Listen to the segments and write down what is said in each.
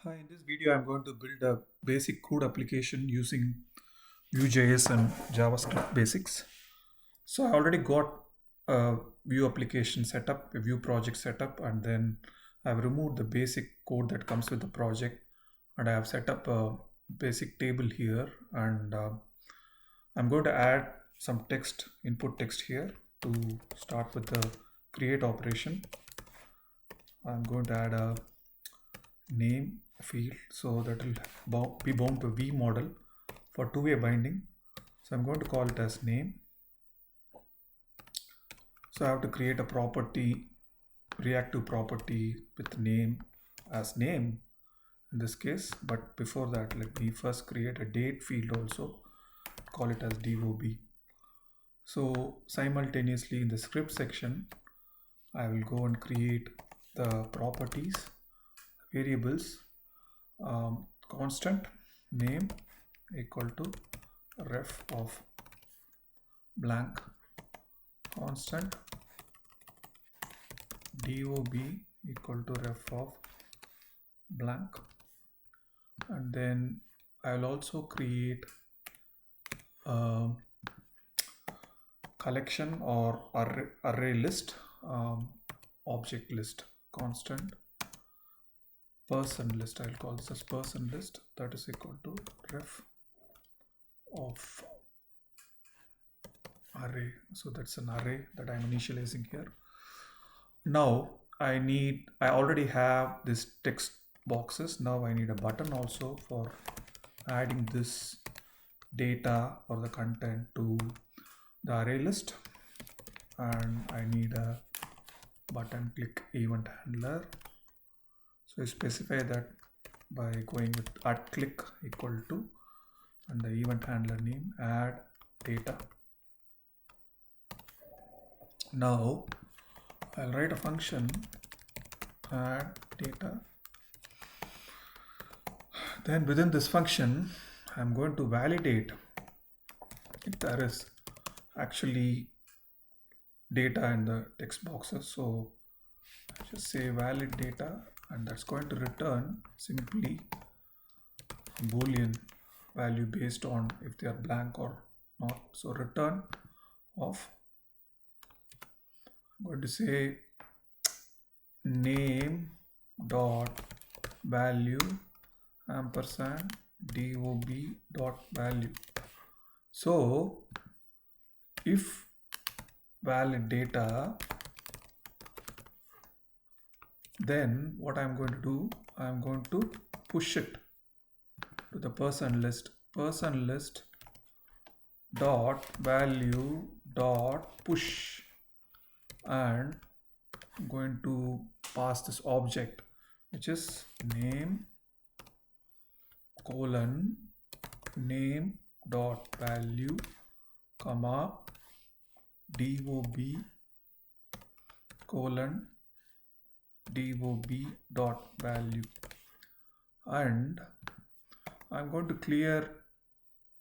Hi, in this video, I'm going to build a basic code application using VueJS and JavaScript basics. So I already got a Vue application setup, a Vue project setup, and then I've removed the basic code that comes with the project, and I have set up a basic table here, and I'm going to add some text, input text here to start with the create operation. I'm going to add a name field, so that will be bound to v model for two-way binding. So I'm going to call it as name. So I have to create a property, reactive property with name as name in this case. But before that, let me first create a date field also, call it as dob. So simultaneously in the script section, I will go and create the properties, variables, constant name equal to ref of blank, constant dob equal to ref of blank, and then I'll also create a collection or array list, object list, constant person list. I'll call this as person list, that is equal to ref of array. So that's an array that I'm initializing here. Now I already have this text boxes. Now I need a button also for adding this data or the content to the array list, and I need a button click event handler. So I specify that by going with @click equal to, and the event handler name add data. Now I'll write a function add data. Then within this function, I'm going to validate if there is actually data in the text boxes. So I just say valid data, and that's going to return simply Boolean value based on if they are blank or not. So return of, I'm going to say name dot value ampersand dob dot value. So if valid data, then what I'm going to do, I'm going to push it to the person list dot value dot push, and I'm going to pass this object which is name colon name dot value comma dob colon dob dot value, and I'm going to clear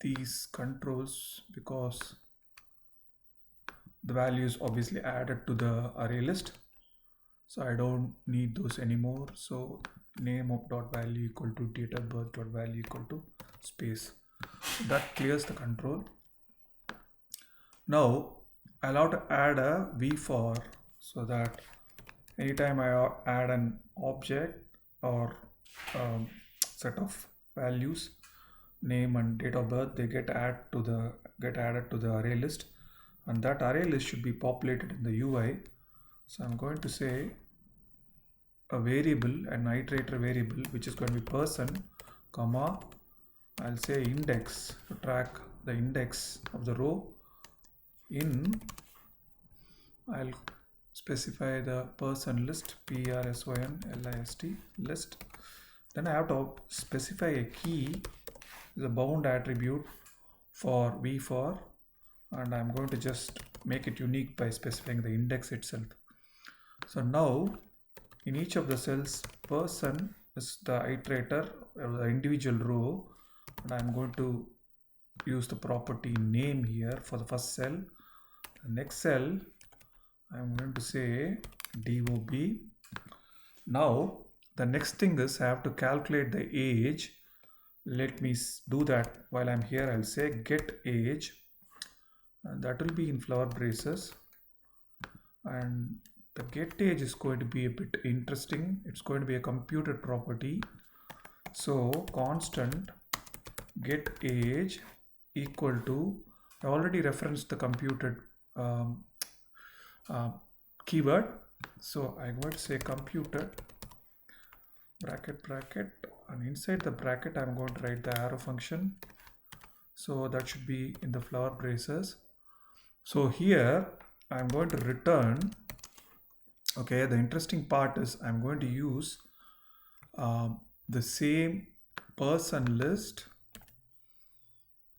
these controls because the value is obviously added to the array list, so I don't need those anymore. So name of dot value equal to date of birth dot value equal to space. So that clears the control. Now I'll have to add a v-for, so that anytime I add an object or set of values, name and date of birth, they get added to the array list, and that array list should be populated in the UI. So I'm going to say a variable, an iterator variable, which is going to be person, comma, I'll say index to track the index of the row. In, I'll specify the person list, personlist list. Then I have to specify a key, the bound attribute for v-for, and I'm going to just make it unique by specifying the index itself. So now in each of the cells, person is the iterator or the individual row, and I'm going to use the property name here for the first cell. The next cell, I'm going to say dob. Now the next thing is I have to calculate the age. Let me do that. While I'm here, I'll say get age, and that will be in flower braces. And the get age is going to be a bit interesting. It's going to be a computed property. So constant get age equal to, I already referenced the computed keyword. So I'm going to say computed bracket, and inside the bracket I'm going to write the arrow function. So that should be in the flower braces. So here I'm going to return, okay, the interesting part is I'm going to use the same person list.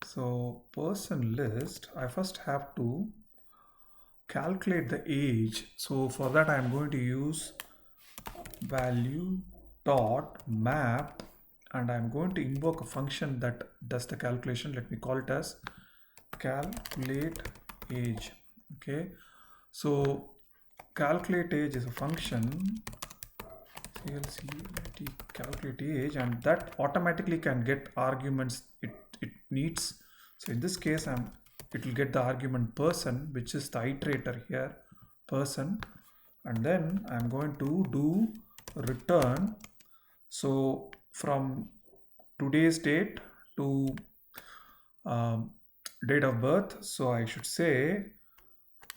So person list, I first have to calculate the age. So for that I'm going to use value dot map, and I'm going to invoke a function that does the calculation. Let me call it as calculate age. Okay, so calculate age is a function, calculate age, and that automatically can get arguments it needs. So in this case it will get the argument person, which is the iterator here, person, and then I'm going to do return. So from today's date to date of birth, so I should say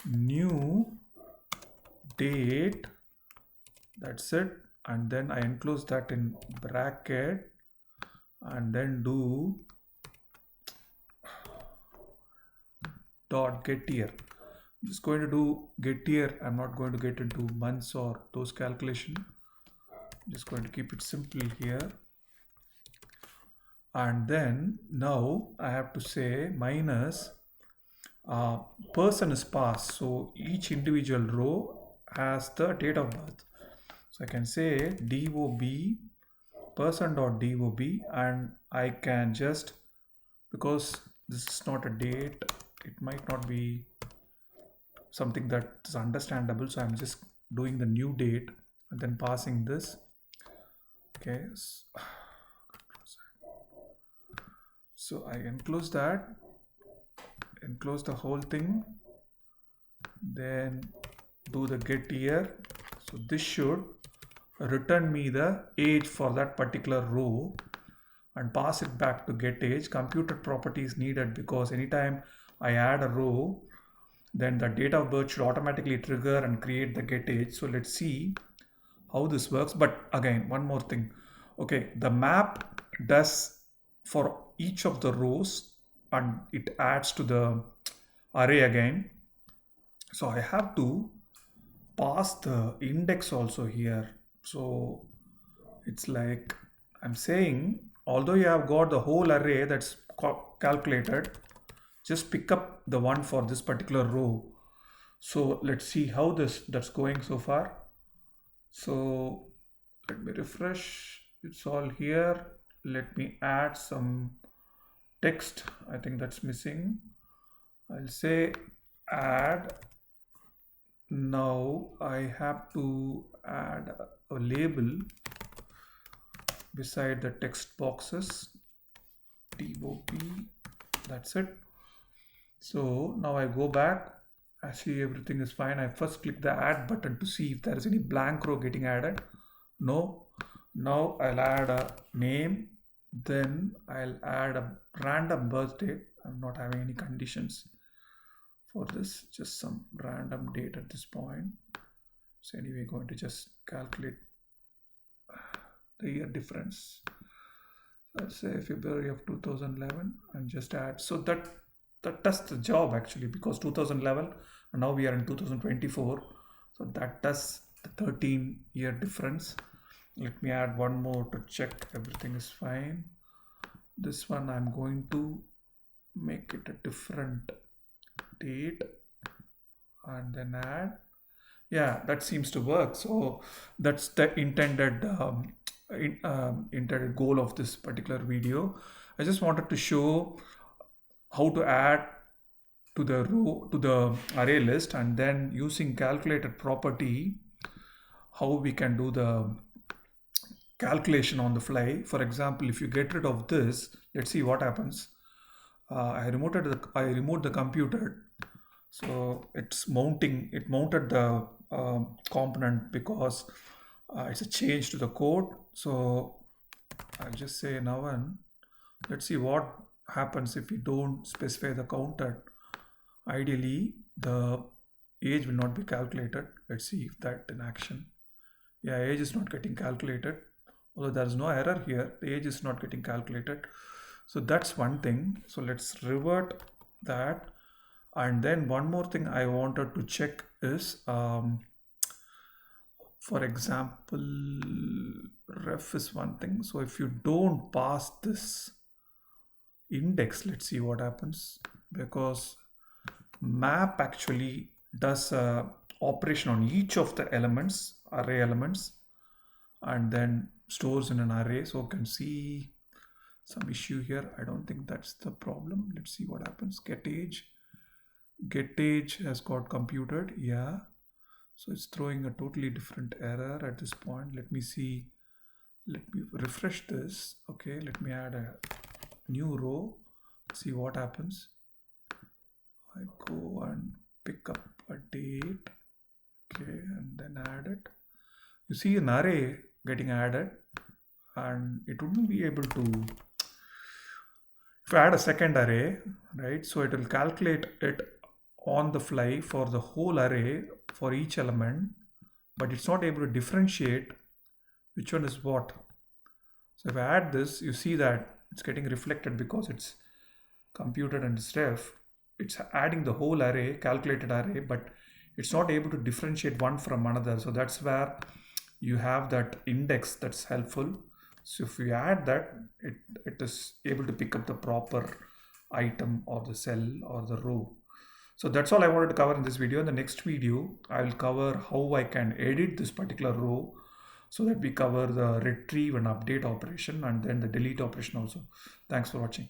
new date, that's it, and then I enclose that in bracket and then do dot get year. I'm just going to do get year. I'm not going to get into months or those calculation. I'm just going to keep it simple here. And then now I have to say minus person is passed. So each individual row has the date of birth. So I can say DOB person.dob, and I can just, because this is not a date, it might not be something that is understandable, so I'm just doing the new date and then passing this. Okay, so I enclose that, enclose the whole thing, then do the get year. So this should return me the age for that particular row and pass it back to get age. Computed property is needed because anytime I add a row, then the date of birth should automatically trigger and create the get age. So let's see how this works. But again, one more thing. Okay, the map does for each of the rows and it adds to the array again. So I have to pass the index also here. So it's like I'm saying, although you have got the whole array that's calculated, just pick up the one for this particular row. So let's see how that's going so far. So let me refresh. It's all here. Let me add some text. I think that's missing. I'll say add. Now I have to add a label beside the text boxes, DOP, that's it. So now I go back, I see everything is fine. I first click the add button to see if there is any blank row getting added. No. Now I'll add a name, then I'll add a random birth date. I'm not having any conditions for this, just some random date at this point. So anyway, going to just calculate the year difference. Let's say February of 2011 and just add. So that does the job actually, because 2011 and now we are in 2024. So that does the 13-year difference. Let me add one more to check everything is fine. This one I'm going to make it a different date and then add. Yeah, that seems to work. So that's the intended intended goal of this particular video. I just wanted to show how to add to the row, to the array list, and then using calculated property, how we can do the calculation on the fly. For example, if you get rid of this, let's see what happens. I removed the computer, so it's mounting. It mounted the component because it's a change to the code. So I'll just say now, and let's see what happens if we don't specify the counter. Ideally, the age will not be calculated. Let's see if that in action. Yeah, age is not getting calculated. Although there is no error here, the age is not getting calculated. So that's one thing. So let's revert that. And then one more thing I wanted to check is, for example, ref is one thing. So if you don't pass this index, let's see what happens, because map actually does a operation on each of the elements, array elements, and then stores in an array. So you can see some issue here. I don't think that's the problem. Let's see what happens. Get age has got computed. Yeah. So it's throwing a totally different error at this point. Let me see. Let me refresh this. Okay. Let me add a new row. See what happens. I go and pick up a date. Okay. And then add it. You see an array getting added, and it wouldn't be able to, if I add a second array, right? So it will calculate it on the fly for the whole array for each element, but it's not able to differentiate which one is what. So if I add this, you see that it's getting reflected because it's computed and it's ref. It's adding the whole array, calculated array, but it's not able to differentiate one from another. So that's where you have that index that's helpful. So if we add that, it is able to pick up the proper item or the cell or the row. So that's all I wanted to cover in this video. In the next video, I will cover how I can edit this particular row, so that we cover the retrieve and update operation and then the delete operation also. Thanks for watching.